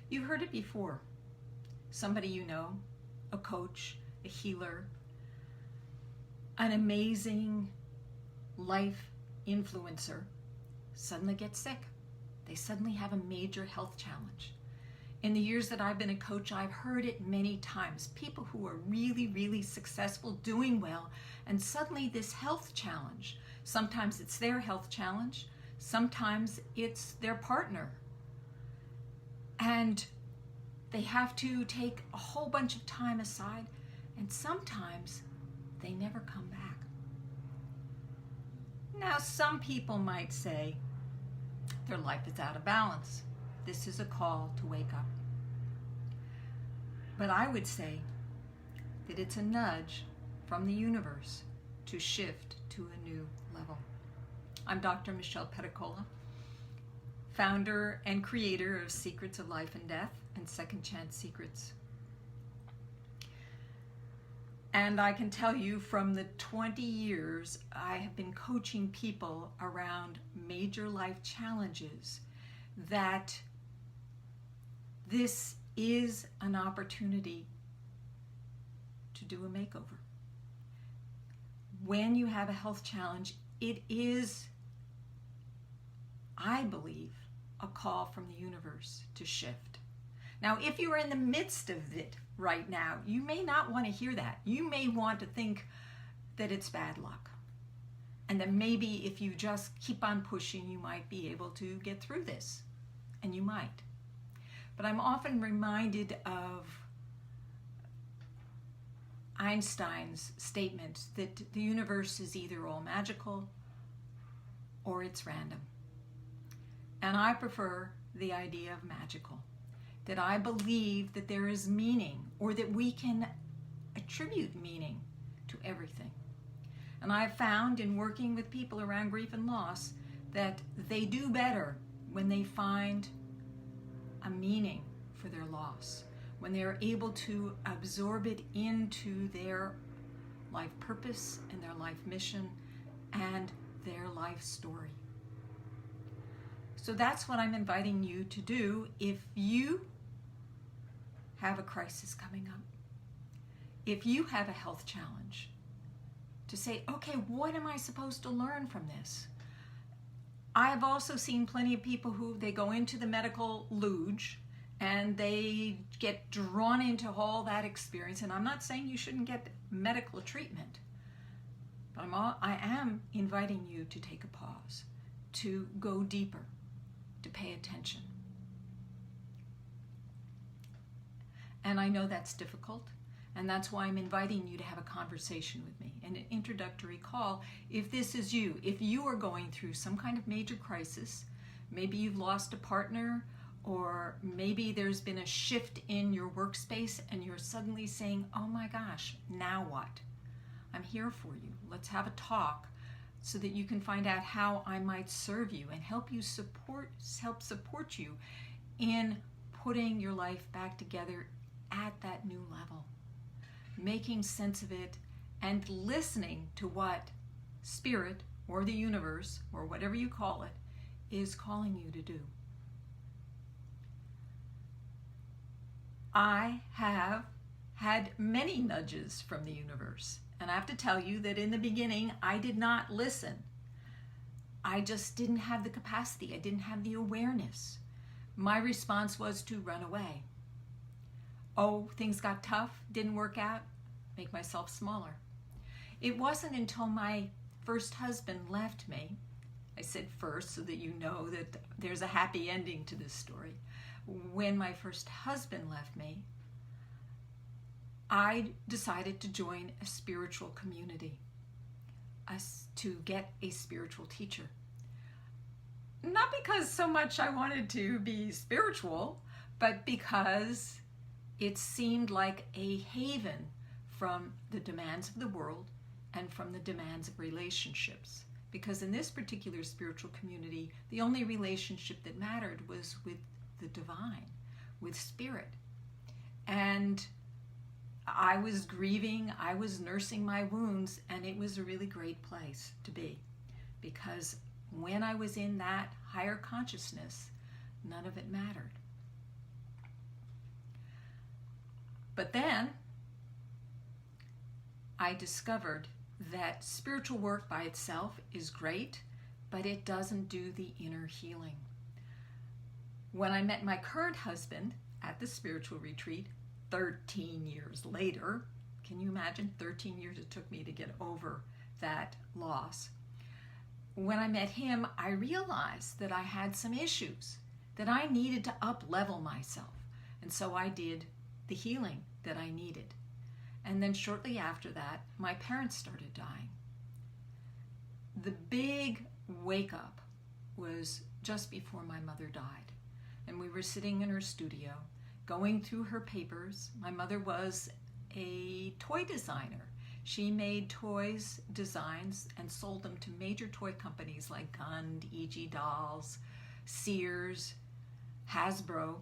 You've heard it before. Somebody you know, a coach, a healer, an amazing life influencer suddenly gets sick. They suddenly have a major health challenge. In the years that I've been a coach, I've heard it many times. People who are really, really successful, doing well, and suddenly this health challenge. Sometimes it's their health challenge. Sometimes it's their partner. And they have to take a whole bunch of time aside, and sometimes they never come back. Now, some people might say their life is out of balance. This is a call to wake up. But I would say that it's a nudge from the universe to shift to a new level. I'm Dr. Michelle Pedicola, founder and creator of Secrets of Life and Death and Second Chance Secrets. And I can tell you from the 20 years I have been coaching people around major life challenges that this is an opportunity to do a makeover. When you have a health challenge, it is, I believe, a call from the universe to shift. Now, if you are in the midst of it right now, you may not want to hear that. You may want to think that it's bad luck. And that maybe if you just keep on pushing, you might be able to get through this. And you might. But I'm often reminded of Einstein's statement that the universe is either all magical or it's random. And I prefer the idea of magical. That I believe that there is meaning, or that we can attribute meaning to everything. And I've found in working with people around grief and loss that they do better when they find a meaning for their loss, when they are able to absorb it into their life purpose and their life mission and their life story. So that's what I'm inviting you to do if you have a crisis coming up. If you have a health challenge, to say, okay, what am I supposed to learn from this? I've also seen plenty of people who they go into the medical luge and they get drawn into all that experience. And I'm not saying you shouldn't get medical treatment, but I am inviting you to take a pause, to go deeper, to pay attention. And I know that's difficult, and that's why I'm inviting you to have a conversation with me, an introductory call. If this is you, if you are going through some kind of major crisis, maybe you've lost a partner, or maybe there's been a shift in your workspace and you're suddenly saying, oh my gosh, now what? I'm here for you. Let's have a talk so that you can find out how I might serve you and help support you in putting your life back together at that new level, making sense of it and listening to what Spirit or the universe or whatever you call it is calling you to do. I have had many nudges from the universe, and I have to tell you that in the beginning I did not listen. I just didn't have the capacity. I didn't have the awareness. My response was to run away. Oh, things got tough, didn't work out, make myself smaller. It wasn't until my first husband left me, I said first so that you know that there's a happy ending to this story. When my first husband left me, I decided to join a spiritual community, to get a spiritual teacher. Not because so much I wanted to be spiritual, but because it seemed like a haven from the demands of the world and from the demands of relationships. Because in this particular spiritual community, the only relationship that mattered was with the divine, with spirit. And I was grieving, I was nursing my wounds, and it was a really great place to be. Because when I was in that higher consciousness, none of it mattered. But then I discovered that spiritual work by itself is great, but it doesn't do the inner healing. When I met my current husband at the spiritual retreat 13 years later, can you imagine? 13 years it took me to get over that loss. When I met him, I realized that I had some issues, that I needed to up-level myself. And so I did the healing that I needed. And then shortly after that, my parents started dying. The big wake-up was just before my mother died. And we were sitting in her studio, going through her papers. My mother was a toy designer. She made toys, designs, and sold them to major toy companies like Gund, E.G. Dolls, Sears, Hasbro.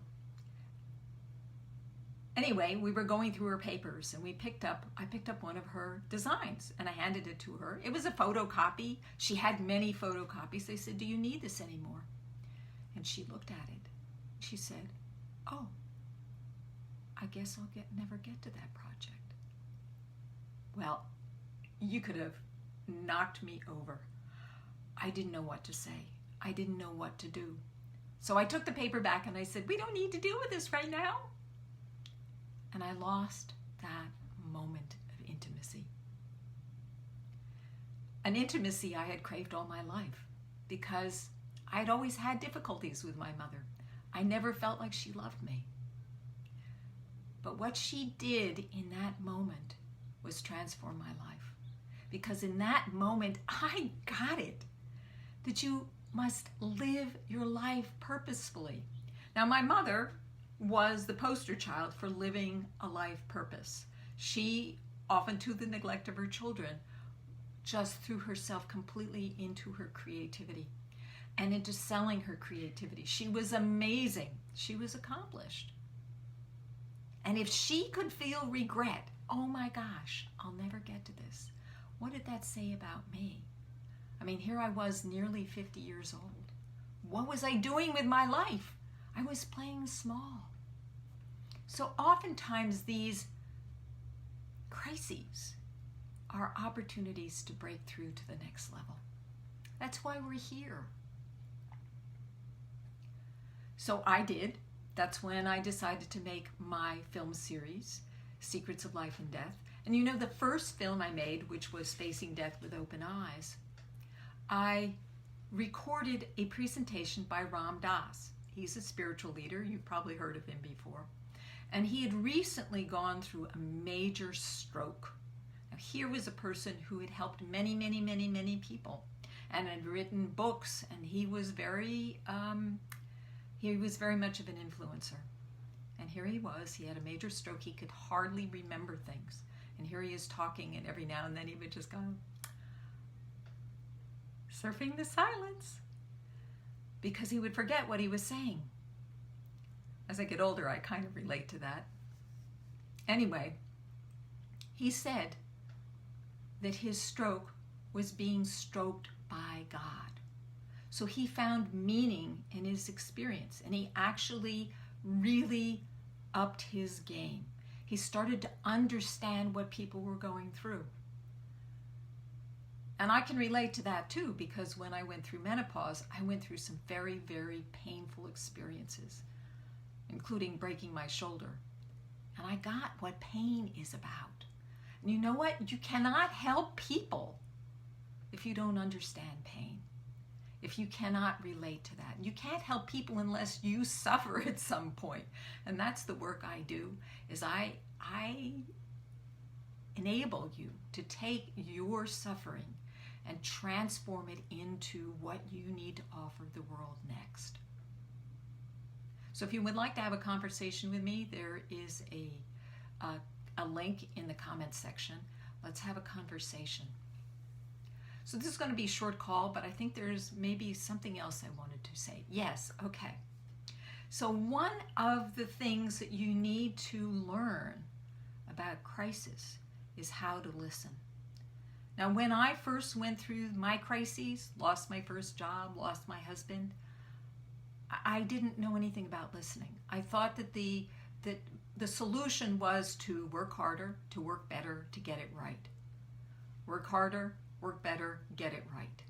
Anyway, we were going through her papers, and I picked up one of her designs, and I handed it to her. It was a photocopy. She had many photocopies. They said, "Do you need this anymore?" And she looked at it. She said, "Oh, I guess I'll never get to that project." Well, you could have knocked me over. I didn't know what to say. I didn't know what to do. So I took the paper back and I said, "We don't need to deal with this right now." And I lost that moment of intimacy. An intimacy I had craved all my life because I'd always had difficulties with my mother. I never felt like she loved me. But what she did in that moment was transform my life. Because in that moment, I got it. That you must live your life purposefully. Now, my mother was the poster child for living a life purpose. She, often to the neglect of her children, just threw herself completely into her creativity and into selling her creativity. She was amazing. She was accomplished. And if she could feel regret, oh my gosh, I'll never get to this. What did that say about me? I mean, here I was nearly 50 years old. What was I doing with my life? I was playing small. So oftentimes these crises are opportunities to break through to the next level. That's why we're here. So I did. That's when I decided to make my film series, Secrets of Life and Death. And you know, the first film I made, which was Facing Death with Open Eyes, I recorded a presentation by Ram Dass. He's a spiritual leader. You've probably heard of him before. And he had recently gone through a major stroke. Now, here was a person who had helped many, many, many, many people and had written books, and he was very much of an influencer. And here he was. He had a major stroke. He could hardly remember things. And here he is talking, and every now and then he would just go, surfing the silence, because he would forget what he was saying. As I get older, I kind of relate to that. Anyway, he said that his stroke was being stroked by God. So he found meaning in his experience, and he actually really upped his game. He started to understand what people were going through. And I can relate to that too, because when I went through menopause, I went through some very, very painful experiences, including breaking my shoulder. And I got what pain is about. And you know what? You cannot help people if you don't understand pain, if you cannot relate to that. You can't help people unless you suffer at some point. And that's the work I do, is I enable you to take your suffering and transform it into what you need to offer the world next. So if you would like to have a conversation with me, there is a link in the comments section. Let's have a conversation. So this is going to be a short call, but I think there's maybe something else I wanted to say. Yes, okay. So one of the things that you need to learn about crisis is how to listen. Now, when I first went through my crises, lost my first job, lost my husband, I didn't know anything about listening. I thought that the solution was to work harder, to work better, to get it right. Work harder, work better, get it right.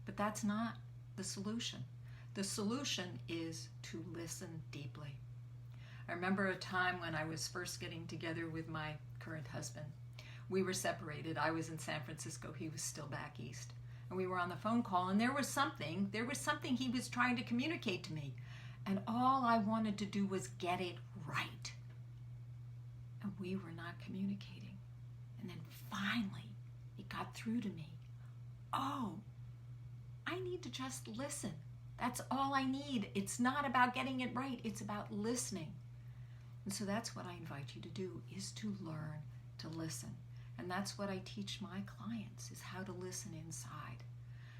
But that's not the solution. The solution is to listen deeply. I remember a time when I was first getting together with my current husband. We were separated. I was in San Francisco. He was still back east. And we were on the phone call, and there was something he was trying to communicate to me. And all I wanted to do was get it right. And we were not communicating. And then finally, it got through to me. Oh, I need to just listen. That's all I need. It's not about getting it right. It's about listening. And so that's what I invite you to do, is to learn to listen. And that's what I teach my clients, is how to listen inside.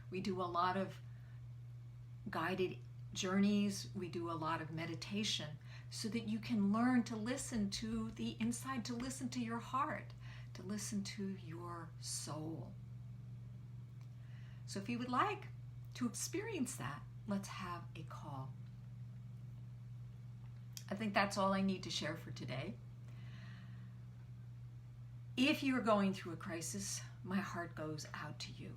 We do a lot of guided journeys. We do a lot of meditation so that you can learn to listen to the inside, to listen to your heart, to listen to your soul. So if you would like to experience that, let's have a call. I think that's all I need to share for today. If you're going through a crisis, my heart goes out to you.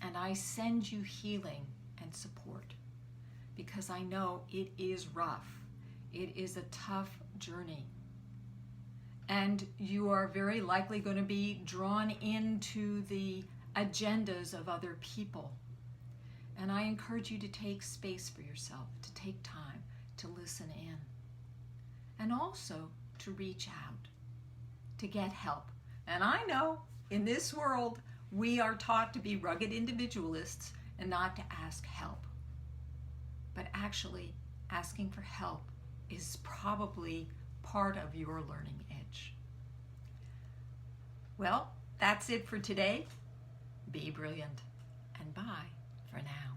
And I send you healing and support, because I know it is rough. It is a tough journey. And you are very likely going to be drawn into the agendas of other people. And I encourage you to take space for yourself, to take time to listen in. And also to reach out, to get help. And I know in this world, we are taught to be rugged individualists and not to ask help. But actually, asking for help is probably part of your learning edge. Well, that's it for today. Be brilliant, and bye for now.